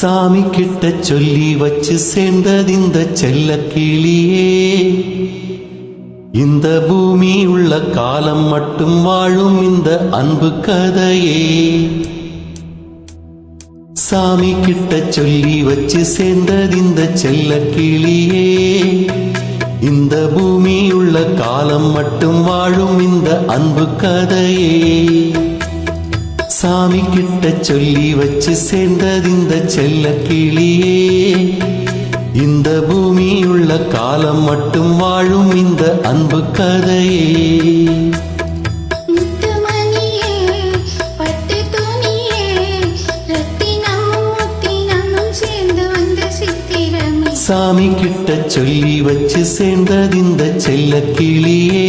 சாமி கிட்ட சொல்லி வச்சு சேர்ந்தது இந்த செல்ல கிளியே. இந்த பூமி உள்ள காலம் மட்டும் வாழும் இந்த அன்பு கதையே. சாமி கிட்ட சொல்லி வச்சு சேர்ந்தது இந்த செல்ல கிளியே. இந்த பூமி உள்ள காலம் மட்டும் வாழும் இந்த அன்பு கதையே. சாமி கிட்ட சொல்லி வச்சு சேர்ந்தது இந்த செல்ல கிளியே. இந்த பூமி உள்ள காலம் மட்டும் வாழும் இந்த அன்பு கதையே. சாமி கிட்ட சொல்லி வச்சு சேர்ந்தது இந்த செல்ல கிளியே.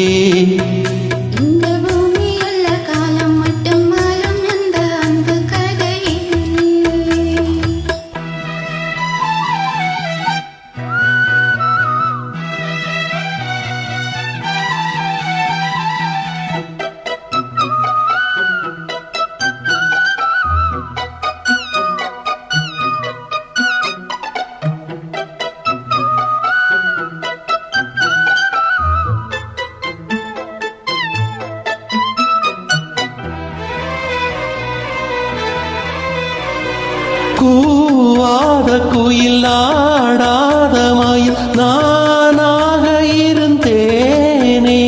கூவாத குயில் ஆடாத மயில் நானாக இருந்தேனே.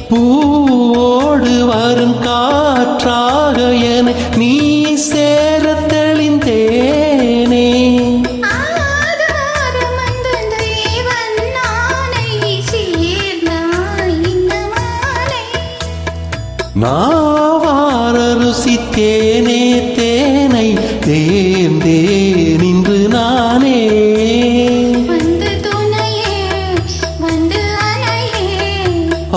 பூவோடு வரும் காற்றாக என நீ சேர தெளிந்தேனே. நாவார ருசித்தேனே தேனை தேர்ந்தே நின்று நானே.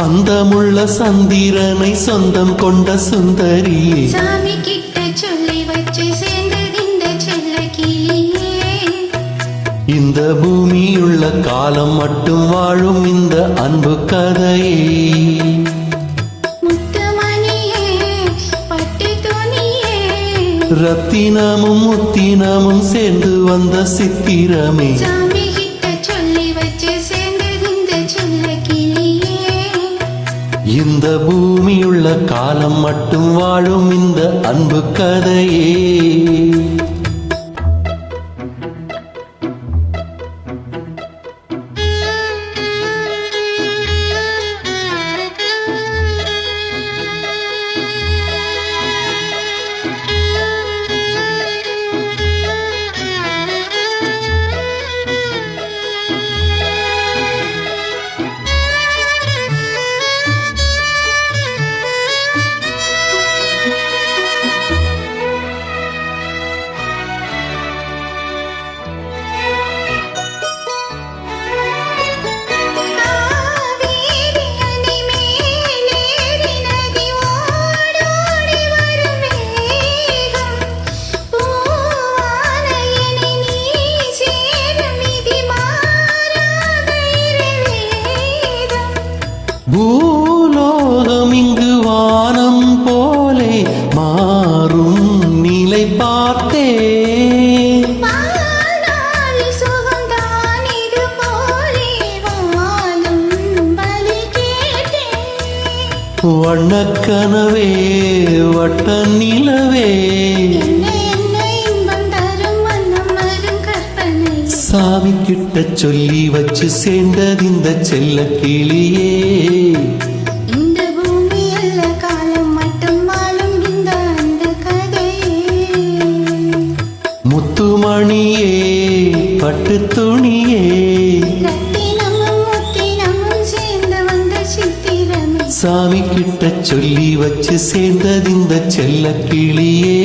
அந்தமுள்ள சந்திரனை சொந்தம் கொண்ட சுந்தரி. சாமி கிட்ட சொல்லி வச்சு சேர்ந்தது இந்த செல்ல கிளியே. இந்த பூமியுள்ள காலம் மட்டும் வாழும் இந்த அன்பு கதையே. ரத்தினமும் முத்தினமும் சேர்ந்து வந்த சித்திரமே. சாமி கிட்ட சொல்லி வச்சு சேர்ந்தது இந்த செல்ல கிளியே. இந்த பூமியுள்ள காலம் மட்டும் வாழும் இந்த அன்பு கதையே. பூலோகம் இங்கு வானம் போலே மாறும் நிலை பார்த்தே. வண்ணக்கனவே வட்ட நிலவே. சாமி கிட்ட சொல்லி வச்சு சேர்ந்தது இந்த செல்ல கிளியே. இந்த பூமி அல்ல காலம் மட்டும் வாழும் இந்த அன்பு கதையே. முத்துமணியே பட்டு துணியே. ரத்தினமும் முத்தினமும் சேர்ந்து வந்த சித்திரமே. சாமி கிட்ட சொல்லி வச்சு சேர்ந்தது இந்த செல்ல கிளியே.